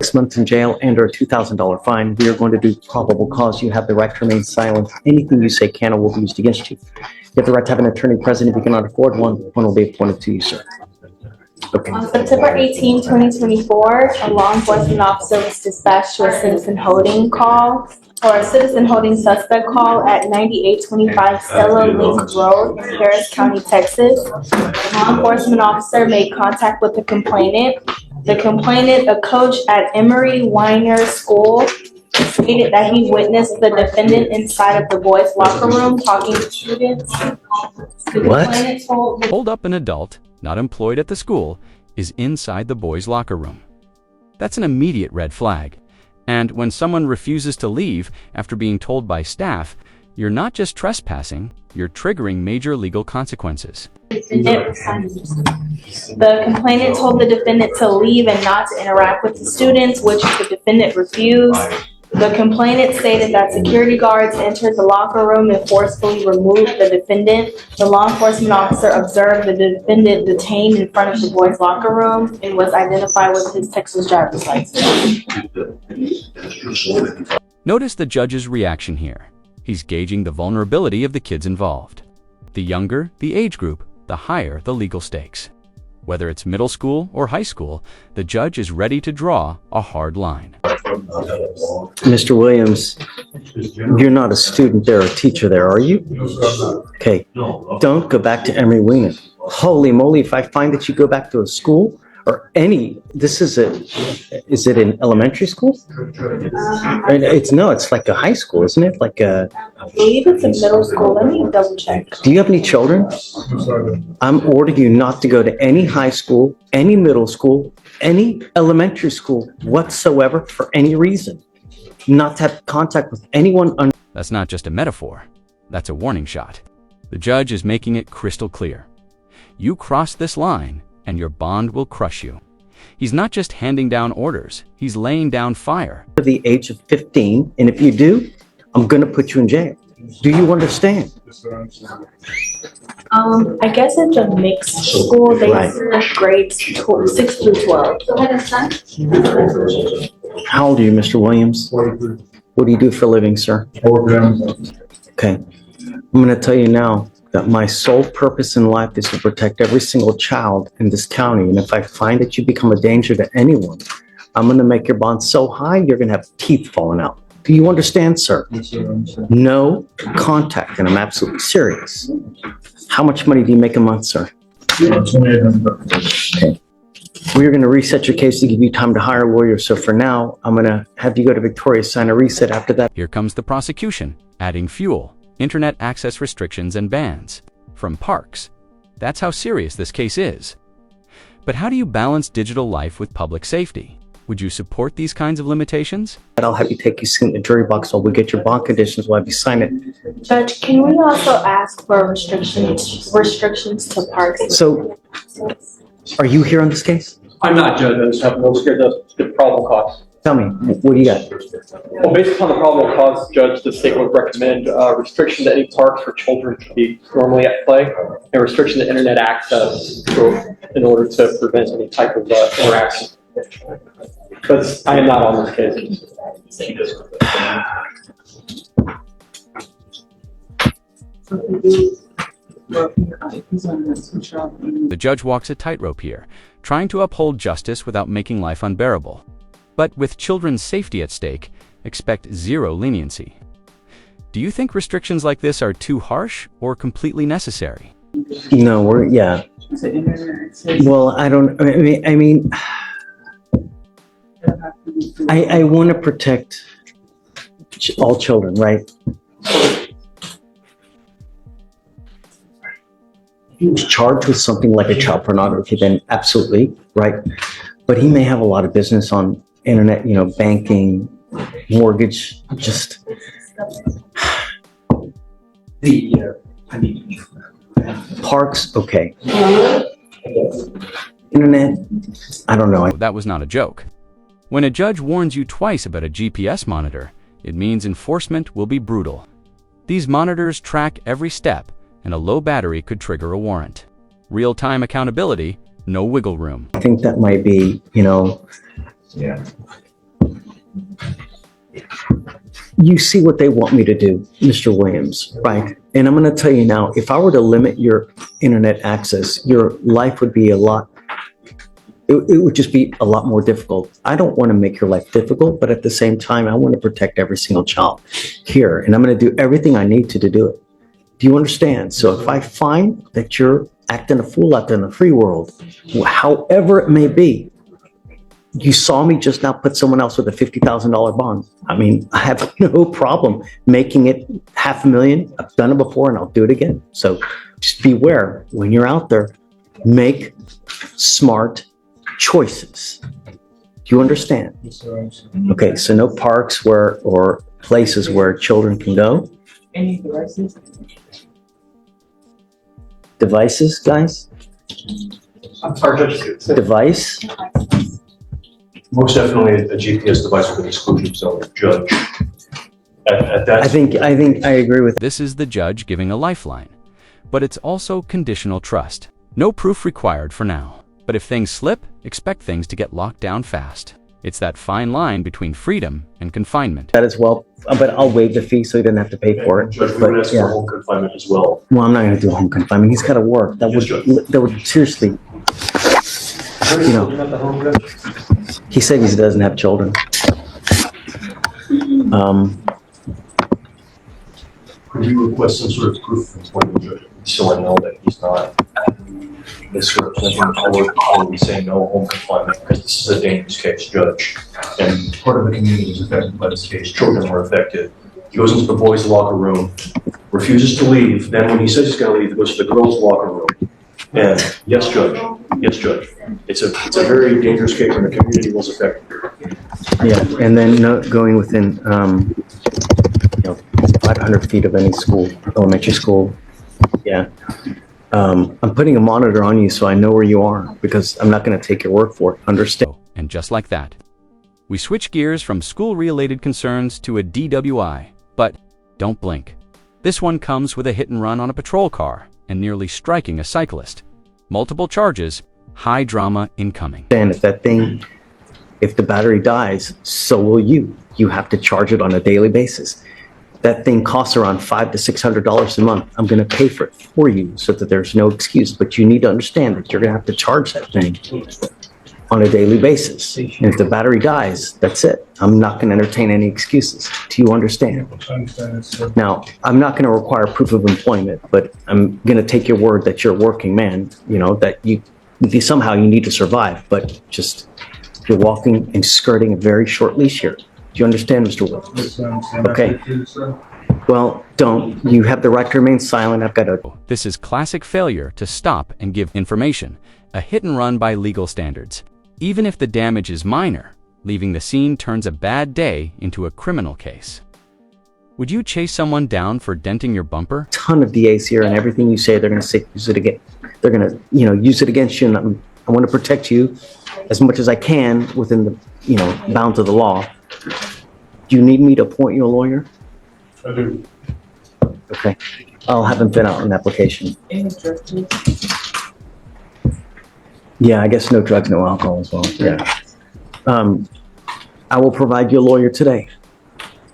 6 months in jail and or a $2,000 fine. We are going to do probable cause. You have the right to remain silent. Anything you say can or will be used against you. You have the right to have an attorney present. If you cannot afford one, one will be appointed to you, sir. Okay. On September 18, 2024, a law enforcement officer was dispatched to a citizen holding call or a citizen holding suspect call at 9825 Stella Link Road in Harris County, Texas. The law enforcement officer made contact with the complainant. The complainant, a coach at Emory Winer School, stated that he witnessed the defendant inside of the boys' locker room talking to students. What? Hold up, an adult, not employed at the school, is inside the boys' locker room. That's an immediate red flag. And when someone refuses to leave after being told by staff, you're not just trespassing, you're triggering major legal consequences. The complainant told the defendant to leave and not to interact with the students, which the defendant refused. The complainant stated that security guards entered the locker room and forcefully removed the defendant. The law enforcement officer observed the defendant detained in front of the boys' locker room and was identified with his Texas driver's license. Notice the judge's reaction here. He's gauging the vulnerability of the kids involved. The younger the age group, the higher the legal stakes. Whether it's middle school or high school, the judge is ready to draw a hard line. Mr. Williams, you're not a student there or a teacher there, are you? Okay, don't go back to Emory Winer. Holy moly, if I find that you go back to a school or is it an elementary school? It's like a high school, isn't it? Like a... I believe it's a middle school. Let me double check. Do you have any children? I'm ordering you not to go to any high school, any middle school, any elementary school whatsoever for any reason. Not to have contact with anyone. That's not just a metaphor. That's a warning shot. The judge is making it crystal clear. You cross this line, and your bond will crush you. He's not just handing down orders, he's laying down fire. At the age of 15, and if you do, I'm going to put you in jail. Do you understand? I guess it's a mixed school. They serve grades 6 through 12. How old are you, Mr. Williams? What do you do for a living, sir? Okay. I'm going to tell you now that my sole purpose in life is to protect every single child in this county. And if I find that you become a danger to anyone, I'm going to make your bond so high, you're going to have teeth falling out. Do you understand, sir? No contact, and I'm absolutely serious. How much money do you make a month, sir? Okay. We're going to reset your case to give you time to hire a lawyer. So for now, I'm going to have you go to Victoria, sign a reset. After that, here comes the prosecution, adding fuel, internet access restrictions and bans from parks. That's how serious this case is. But how do you balance digital life with public safety? Would you support these kinds of limitations? I'll have you take your seat in the jury box while we get your bond conditions. We'll have you sign it. Judge, can we also ask for restrictions to parks? So, are you here on this case? I'm not, Judge. I just have no scared the probable cause. Tell me, what do you got? Well, based upon the probable cause, Judge, the state would recommend restriction to any parks for children to be normally at play, and restriction to internet access in order to prevent any type of interaction. But I am not on this case. The judge walks a tightrope here, trying to uphold justice without making life unbearable. But with children's safety at stake, expect zero leniency. Do you think restrictions like this are too harsh or completely necessary? No, yeah. Well, I want to protect all children, right? He was charged with something like a child pornography, then absolutely, right? But he may have a lot of business on internet, banking, mortgage, just parks, okay. Internet, I don't know. That was not a joke. When a judge warns you twice about a GPS monitor, it means enforcement will be brutal. These monitors track every step, and a low battery could trigger a warrant. Real-time accountability, no wiggle room. I think that might be, You see what they want me to do, Mr. Williams, right? And I'm going to tell you now, if I were to limit your internet access, your life would be it would just be a lot more difficult. I don't want to make your life difficult, but at the same time, I want to protect every single child here. And I'm going to do everything I need to do it. Do you understand? So if I find that you're acting a fool out there in the free world, however it may be, you saw me just now put someone else with a $50,000 bond. I mean, I have no problem making it $500,000. I've done it before and I'll do it again. So just beware when you're out there, make smart choices. Do you understand? Okay, so no parks or places where children can go. Any devices? Devices, guys? I'm sorry, Judge. Device? Most definitely a GPS device with an exclusion zone, Judge. At that. I think I agree with. This is the judge giving a lifeline. But it's also conditional trust. No proof required for now. But if things slip, expect things to get locked down fast. It's that fine line between freedom and confinement. That as well, but I'll waive the fee so he doesn't have to pay for it. Judge, we But would ask yeah, for home confinement as well. well, I'm not going to do home confinement. He's got to work. That Yes, Judge. would seriously. You know, You're not the home judge? he said he doesn't have children. Could we request some sort of proof of employment, Judge? So I know that he's not misrepresenting the court or saying no home confinement, because this is a dangerous case, Judge. And part of the community is affected by this case. Children were affected. He goes into the boys' locker room, refuses to leave. Then when he says he's going to leave, he goes to the girls' locker room. And yes, Judge. Yes, Judge. It's a very dangerous case, and the community was affected. Yeah, and then going within 500 feet of any school, elementary school. Yeah. I'm putting a monitor on you so I know where you are, because I'm not going to take your word for it. Understand? And just like that, we switch gears from school-related concerns to a DWI. But don't blink. This one comes with a hit and run on a patrol car and nearly striking a cyclist. Multiple charges, high drama incoming. And if the battery dies, so will you. You have to charge it on a daily basis. That thing costs around $500 to $600 a month. I'm going to pay for it for you so that there's no excuse. But you need to understand that you're going to have to charge that thing on a daily basis. And if the battery dies, that's it. I'm not going to entertain any excuses. Do you understand? Now, I'm not going to require proof of employment, but I'm going to take your word that you're a working man, that somehow you need to survive, but just you're walking and skirting a very short leash here. Do you understand, Mr. Williams? Okay. Well, don't. You have the right to remain silent. I've got to. This is classic failure to stop and give information, a hit and run by legal standards. Even if the damage is minor, leaving the scene turns a bad day into a criminal case. Would you chase someone down for denting your bumper? Ton of DAs here, and everything you say, they're going to use it again. They're going to, use it against you. And I want to protect you as much as I can within the, bounds of the law. Do you need me to appoint you a lawyer? I do. Okay. I'll have him fill out an application. Any drug tests? Yeah, I guess no drugs, no alcohol as well. Yeah. I will provide you a lawyer today.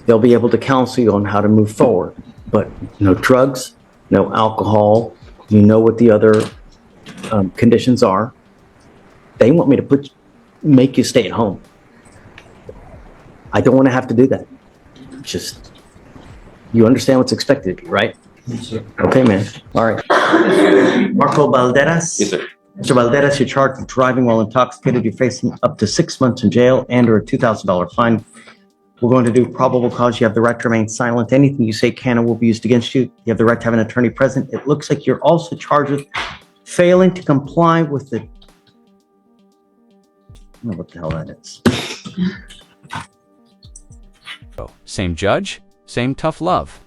They'll be able to counsel you on how to move forward, but no drugs, no alcohol. You know what the other conditions are. They want me to make you stay at home. I don't want to have to do that. Just, you understand what's expected of you, right? Yes, sir. Okay, man. All right. Marco Balderas? Yes, sir. Mr. Balderas, you're charged with driving while intoxicated. You're facing up to 6 months in jail and or a $2,000 fine. We're going to do probable cause. You have the right to remain silent. Anything you say can and will be used against you. You have the right to have an attorney present. It looks like you're also charged with failing to comply with the... I don't know what the hell that is. Same judge, same tough love.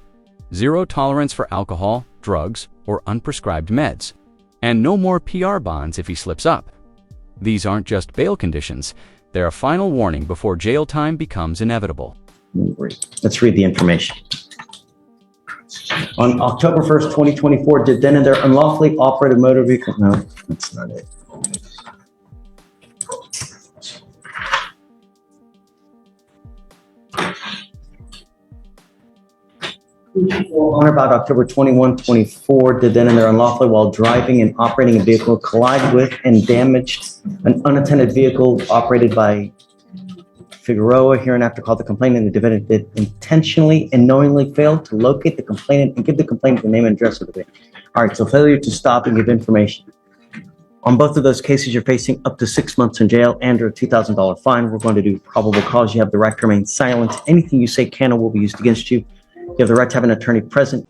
Zero tolerance for alcohol, drugs, or unprescribed meds. And no more PR bonds if he slips up. These aren't just bail conditions. They're a final warning before jail time becomes inevitable. Let's read the information. On October 1st, 2024, did then and there unlawfully operated motor vehicle... No, that's not it. On or about October 21, 24, did then and there unlawfully while driving and operating a vehicle collide with and damaged an unattended vehicle operated by Figueroa, hereinafter called the complainant, the defendant did intentionally and knowingly fail to locate the complainant and give the complainant the name and address of the victim. All right, so failure to stop and give information. On both of those cases, you're facing up to 6 months in jail and a $2,000 fine. We're going to do probable cause. You have the right to remain silent. Anything you say can or will be used against you. You have the right to have an attorney present.